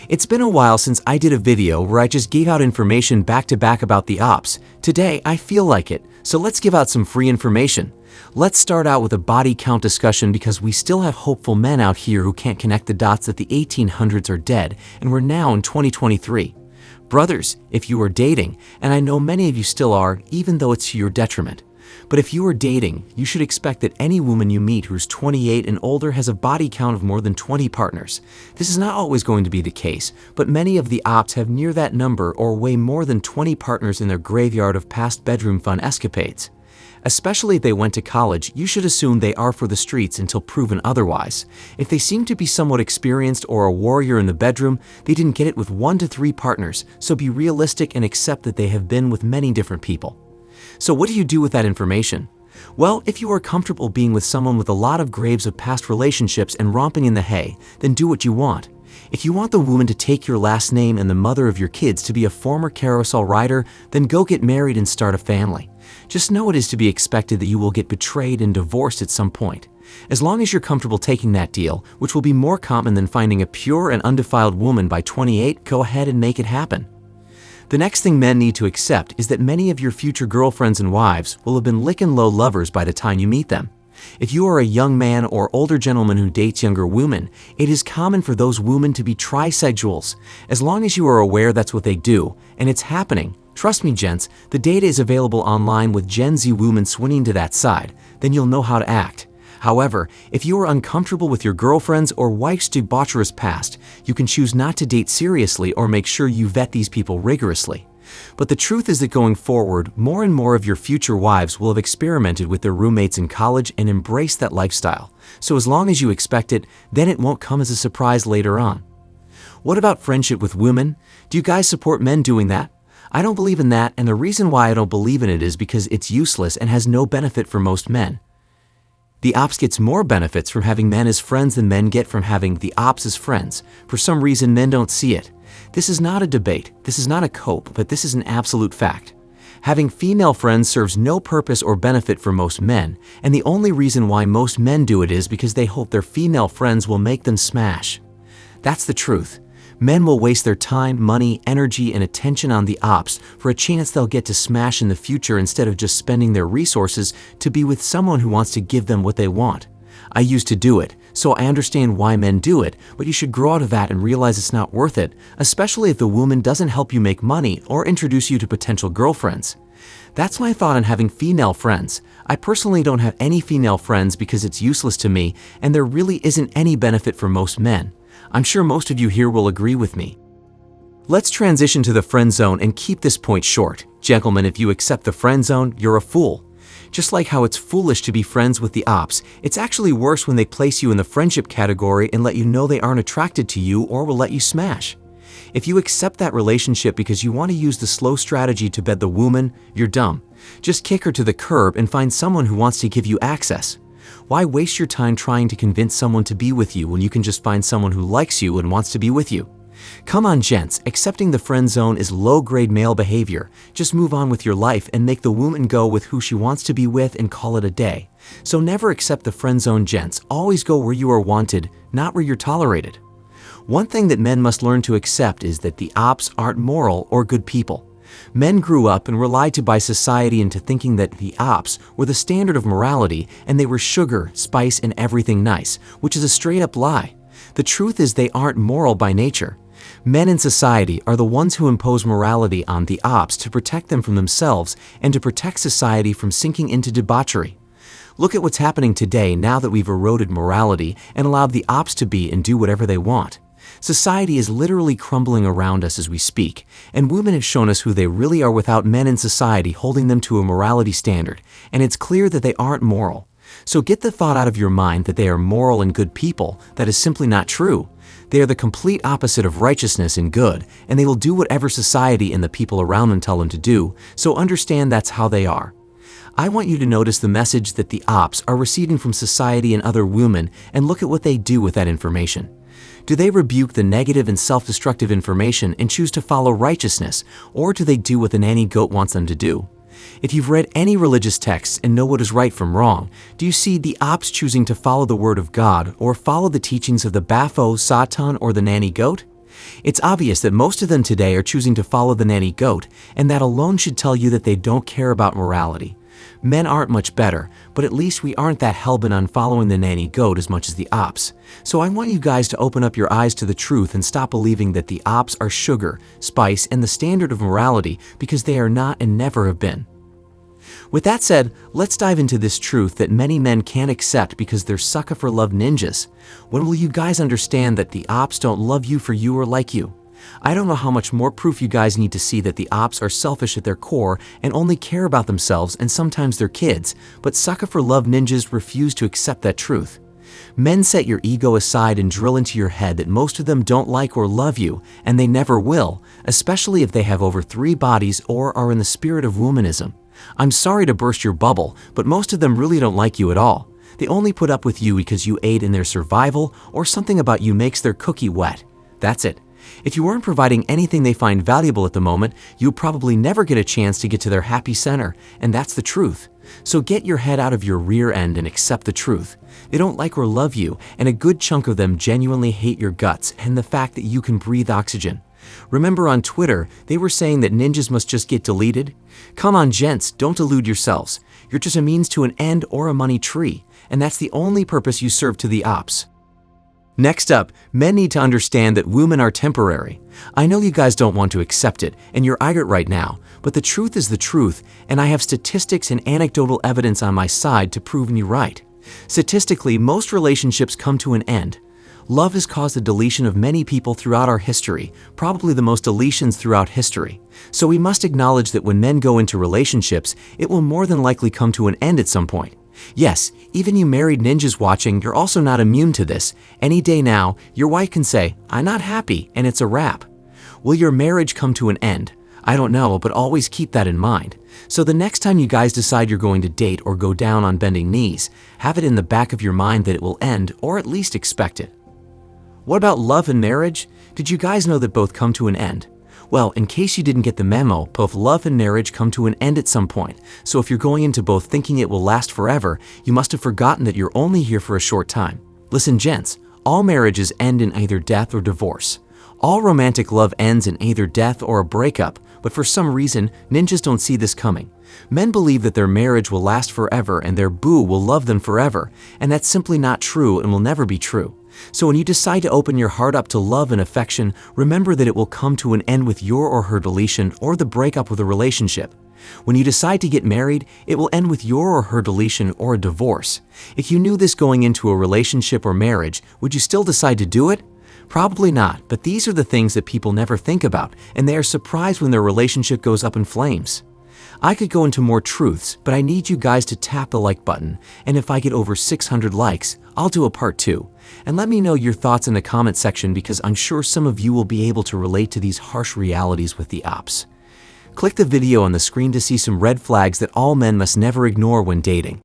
It's been a while since I did a video where I just gave out information back to back about the ops. Today, I feel like it, so let's give out some free information. Let's start out with a body count discussion because we still have hopeful men out here who can't connect the dots that the 1800s are dead and we're now in 2023. Brothers, if you are dating, and I know many of you still are, even though it's to your detriment, but if you are dating, you should expect that any woman you meet who's 28 and older has a body count of more than 20 partners. This is not always going to be the case, but many of the ops have near that number or way more than 20 partners in their graveyard of past bedroom fun escapades. Especially if they went to college, you should assume they are for the streets until proven otherwise. If they seem to be somewhat experienced or a warrior in the bedroom, they didn't get it with 1 to 3 partners, so be realistic and accept that they have been with many different people. So what do you do with that information? Well, if you are comfortable being with someone with a lot of graves of past relationships and romping in the hay, then do what you want. If you want the woman to take your last name and the mother of your kids to be a former carousel rider, then go get married and start a family. Just know it is to be expected that you will get betrayed and divorced at some point. As long as you're comfortable taking that deal, which will be more common than finding a pure and undefiled woman by 28, go ahead and make it happen. The next thing men need to accept is that many of your future girlfriends and wives will have been lickin' low lovers by the time you meet them. If you are a young man or older gentleman who dates younger women, it is common for those women to be trisexuals. As long as you are aware that's what they do, and it's happening, trust me gents, the data is available online with Gen Z women swinging to that side, then you'll know how to act. However, if you are uncomfortable with your girlfriend's or wife's debaucherous past, you can choose not to date seriously or make sure you vet these people rigorously. But the truth is that going forward, more and more of your future wives will have experimented with their roommates in college and embraced that lifestyle. So as long as you expect it, then it won't come as a surprise later on. What about friendship with women? Do you guys support men doing that? I don't believe in that, and the reason why I don't believe in it is because it's useless and has no benefit for most men. The ops gets more benefits from having men as friends than men get from having the ops as friends. For some reason, men don't see it. This is not a debate, this is not a cope, but this is an absolute fact. Having female friends serves no purpose or benefit for most men, and the only reason why most men do it is because they hope their female friends will make them smash. That's the truth. Men will waste their time, money, energy, and attention on the ops for a chance they'll get to smash in the future instead of just spending their resources to be with someone who wants to give them what they want. I used to do it, so I understand why men do it, but you should grow out of that and realize it's not worth it, especially if the woman doesn't help you make money or introduce you to potential girlfriends. That's my thought on having female friends. I personally don't have any female friends because it's useless to me, and there really isn't any benefit for most men. I'm sure most of you here will agree with me. Let's transition to the friend zone and keep this point short. Gentlemen, if you accept the friend zone, you're a fool. Just like how it's foolish to be friends with the ops, it's actually worse when they place you in the friendship category and let you know they aren't attracted to you or will let you smash. If you accept that relationship because you want to use the slow strategy to bed the woman, you're dumb. Just kick her to the curb and find someone who wants to give you access. Why waste your time trying to convince someone to be with you when you can just find someone who likes you and wants to be with you? Come on gents, accepting the friend zone is low-grade male behavior. Just move on with your life and make the woman go with who she wants to be with and call it a day. So never accept the friend zone gents, always go where you are wanted, not where you're tolerated. One thing that men must learn to accept is that the ops aren't moral or good people. Men grew up and were lied to by society into thinking that the ops were the standard of morality and they were sugar, spice, and everything nice, which is a straight-up lie. The truth is they aren't moral by nature. Men in society are the ones who impose morality on the ops to protect them from themselves and to protect society from sinking into debauchery. Look at what's happening today now that we've eroded morality and allowed the ops to be and do whatever they want. Society is literally crumbling around us as we speak, and women have shown us who they really are without men in society holding them to a morality standard, and it's clear that they aren't moral. So get the thought out of your mind that they are moral and good people. That is simply not true. They are the complete opposite of righteousness and good, and they will do whatever society and the people around them tell them to do, so understand that's how they are. I want you to notice the message that the ops are receiving from society and other women and look at what they do with that information. Do they rebuke the negative and self-destructive information and choose to follow righteousness, or do they do what the nanny goat wants them to do? If you've read any religious texts and know what is right from wrong, do you see the ops choosing to follow the word of God or follow the teachings of the Bapho, Satan, or the nanny goat? It's obvious that most of them today are choosing to follow the nanny goat, and that alone should tell you that they don't care about morality. Men aren't much better, but at least we aren't that hellbent on following the nanny goat as much as the ops. So I want you guys to open up your eyes to the truth and stop believing that the ops are sugar, spice, and the standard of morality, because they are not and never have been. With that said, let's dive into this truth that many men can't accept because they're sucker for love ninjas. When will you guys understand that the ops don't love you for you or like you? I don't know how much more proof you guys need to see that the ops are selfish at their core and only care about themselves and sometimes their kids, but sucker for love ninjas refuse to accept that truth. Men set your ego aside and drill into your head that most of them don't like or love you, and they never will, especially if they have over 3 bodies or are in the spirit of womanism. I'm sorry to burst your bubble, but most of them really don't like you at all. They only put up with you because you aid in their survival or something about you makes their cookie wet. That's it. If you weren't providing anything they find valuable at the moment, you'll probably never get a chance to get to their happy center, and that's the truth. So get your head out of your rear end and accept the truth. They don't like or love you, and a good chunk of them genuinely hate your guts and the fact that you can breathe oxygen. Remember on Twitter, they were saying that ninjas must just get deleted? Come on, gents, don't delude yourselves. You're just a means to an end or a money tree, and that's the only purpose you serve to the ops. Next up, men need to understand that women are temporary. I know you guys don't want to accept it, and you're irate right now, but the truth is the truth, and I have statistics and anecdotal evidence on my side to prove me right. Statistically, most relationships come to an end. Love has caused the deletion of many people throughout our history, probably the most deletions throughout history. So we must acknowledge that when men go into relationships, it will more than likely come to an end at some point. Yes, even you married ninjas watching, you're also not immune to this. Any day now, your wife can say, "I'm not happy," and it's a wrap. Will your marriage come to an end? I don't know, but always keep that in mind. So the next time you guys decide you're going to date or go down on bending knees, have it in the back of your mind that it will end, or at least expect it. What about love and marriage? Did you guys know that both come to an end? Well, in case you didn't get the memo, both love and marriage come to an end at some point. So if you're going into both thinking it will last forever, you must have forgotten that you're only here for a short time. Listen, gents, all marriages end in either death or divorce. All romantic love ends in either death or a breakup, but for some reason, ninjas don't see this coming. Men believe that their marriage will last forever and their boo will love them forever, and that's simply not true and will never be true. So when you decide to open your heart up to love and affection, remember that it will come to an end with your or her deletion or the breakup of the relationship. When you decide to get married, it will end with your or her deletion or a divorce. If you knew this going into a relationship or marriage, would you still decide to do it? Probably not, but these are the things that people never think about, and they are surprised when their relationship goes up in flames. I could go into more truths, but I need you guys to tap the like button, and if I get over 600 likes, I'll do a part 2. And let me know your thoughts in the comment section because I'm sure some of you will be able to relate to these harsh realities with the ops. Click the video on the screen to see some red flags that all men must never ignore when dating.